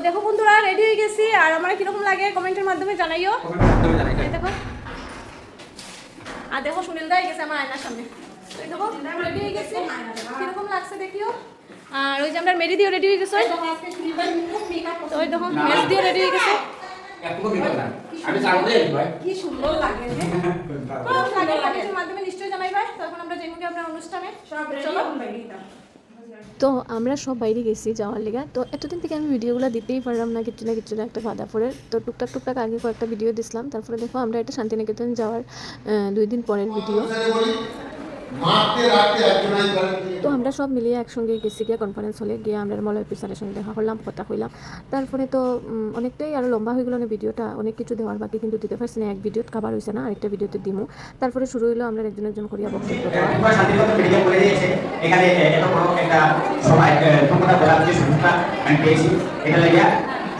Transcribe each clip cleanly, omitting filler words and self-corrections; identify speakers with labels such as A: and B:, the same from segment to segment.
A: দেখো বন্ধুরা রেডি হয়ে গেছি, আর আমার কিরকম লাগে কমেন্টের মাধ্যমে জানাইও। দেখো আর দেখো সুনীল দা গেছে আমার আয়নার সামনে। দেখো রেডি হয়ে গেছি, কিরকম লাগছে দেখিও। আর ওই যে আমরা মেরি দিয়ে রেডি হয়ে গেছে, তো ওই দেখো মেস দিয়ে রেডি হয়ে গেছে। কি সুন্দর লাগে মাধ্যমে নিশ্চয়ই জানাইবা। তখন আমরা যাইব কি আপনার অনুষ্ঠানে। চলো তো আমরা সব বাইরে গেছি যাওয়ার লেগে। তো এতদিন থেকে আমি ভিডিওগুলো দিতেই পারলাম না, কিছু না একটা বাধা পড়ে। তো টুকটাক আগে কয়েকটা ভিডিও দিছিলাম। তারপরে দেখো আমরা এটা শান্তিনিকেতন যাওয়ার 2 দিন পরের ভিডিও। তো আমরা সব মিলিয়ে একসঙ্গে গেছি গিয়ে কনফারেন্স হলে গিয়ে আমরা মলয় অফিসারের সঙ্গে দেখা করলাম, কথা কইলাম। তারপরে তো অনেকটাই আরও লম্বা হয়ে গেলো না ভিডিওটা, অনেক কিছু দেওয়ার বাকি কিন্তু দিতে পারছি না। এক ভিডিওত খাবার হয়েছে না, আরেকটা ভিডিওতে দিমু। তারপরে শুরু হইলো আমরা একজন করিয়া বক্তব্য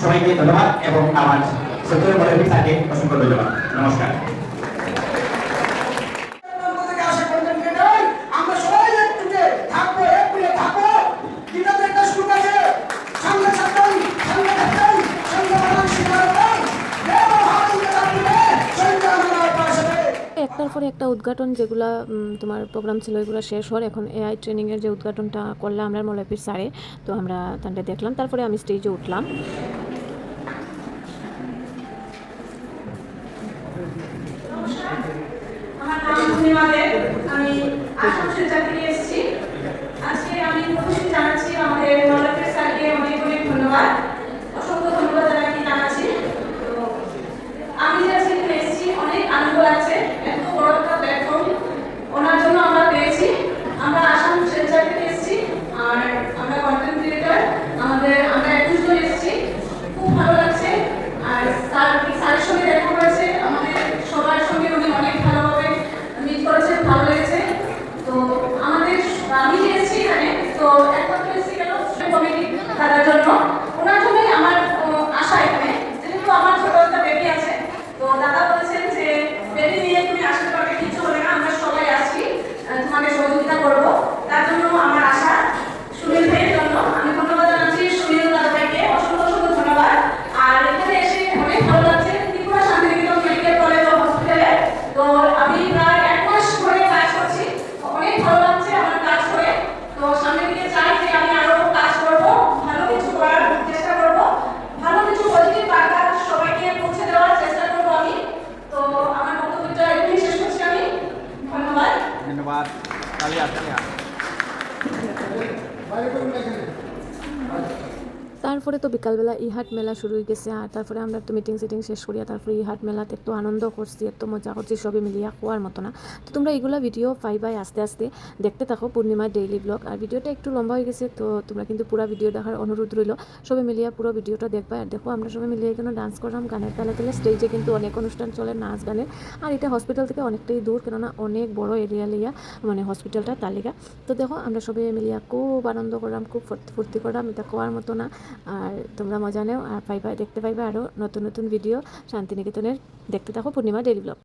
B: সবাইকে ধন্যবাদ এবং আমার সত্যি মলয় অফিসারকে অসংখ্য ধন্যবাদ। নমস্কার।
A: একটার পরে একটা উদ্ঘাটন, যেগুলো তোমার প্রোগ্রাম ছিল এগুলো শেষ হওয়ার, এখন এআই ট্রেনিংয়ের যে উদ্ঘাটনটা করলাম আমরা মলয়পীর স্যারে, তো আমরা তানটা দেখলাম। তারপরে আমি স্টেজে উঠলাম।
C: আমি আসানসোল থেকে এসেছি। আজকে আমি খুশি জানাচ্ছি আমাদের মলয়পীর স্যারকে অনেক অনেক ধন্যবাদ, অসংখ্য ধন্যবাদ জানাচ্ছি। তো আমি যে আজকে এখানে এসেছি অনেক আনন্দ লাগছে। এত বড় একটা প্ল্যাটফর্ম ওনার জন্য আমরা পেয়েছি। আমরা আসানসোল থেকে এসেছি, আর আমরা কন্টেন্ট ক্রিয়েটর, আমরা 21 জন এসেছি। খুব ভালো লাগছে। আর স্যারের সঙ্গে দেখা হয়েছে, আমাদের সবার সঙ্গে উনি অনেক ভালোভাবে মিট করেছেন, ভালো লেগেছে। তো আমাদের আমি এসেছি এখানে, তো একমাত্র এসেছি কেন কমিটি থাকার জন্য, ওনার জন্যই আমার আশা এখানে। যেহেতু আমার ছোট একটা বেবি আছে, তো দাদা বলেছেন যে বেবি নিয়ে তুমি আসতে পারবে, কিছু হবে না, আমরা সবাই আসছি, তোমাকে সহযোগিতা করবো। তার জন্য আমার আশা। সুনীল ভাইয়ের জন্য আমি ধন্যবাদ জানাচ্ছি, সুনীল দাদা ভাইকে অসংখ্য ধন্যবাদ। আর এখানে এসে অনেক ভালো লাগছে, ত্রিপুরা শান্তিনিকেতন মেডিকেল কলেজ ও হসপিটালে। তো আমি প্রায় 1 মাস ধরে কাজ করছি, অনেক ভালো লাগছে আমার কাজ করে। তো সামনের দিকে চাই যে আমি আরো কাজ করবো, ভালো কিছু করার চেষ্টা করবো, ভালো কিছু পজিটিভ বার্তা সবাইকে পৌঁছে দেওয়ার চেষ্টা করবো আমি। তো আমার বক্তব্যটা এখানেই শেষ করছি আমি। ধন্যবাদ।
A: তারপরে তো বিকালবেলা ইহাট মেলা শুরু হয়ে গেছে। আর তারপরে আমরা তো মিটিং শেষ করিয়া তারপরে ইহাট মেলাতে একটু আনন্দ করছি, একটু মজা করছি, সবই মিলিয়া খোয়ার মতো না। তো তোমরা এগুলো ভিডিও পাইবাই আস্তে আস্তে, দেখতে থাকো পূর্ণিমার ডেইলি ব্লগ। আর ভিডিওটা একটু লম্বা হয়ে গেছে, তো তোমরা কিন্তু পুরো ভিডিও দেখার অনুরোধ রইল। সবাই মিলিয়া পুরো ভিডিওটা দেখবা। আর দেখো আমরা সবাই মিলিয়ে এখানে ডান্স করলাম গানের তালে তালে। স্টেজে কিন্তু অনেক অনুষ্ঠান চলে নাচ গানের। আর এটা হসপিটাল থেকে অনেকটাই দূর, কেননা অনেক বড় এরিয়া লিয়া মানে হসপিটালটা তালিকা। তো দেখো আমরা সবাই মিলিয়া খুব আনন্দ করলাম, খুব ফুর্তি করলাম, এটা খোয়ার মতো না। আর তোমরা মজা নেও আর দেখতে পাইবে আরও নতুন ভিডিও শান্তিনিকেতনের। দেখতে থাকো পূর্ণিমা ডেইলি ব্লগ।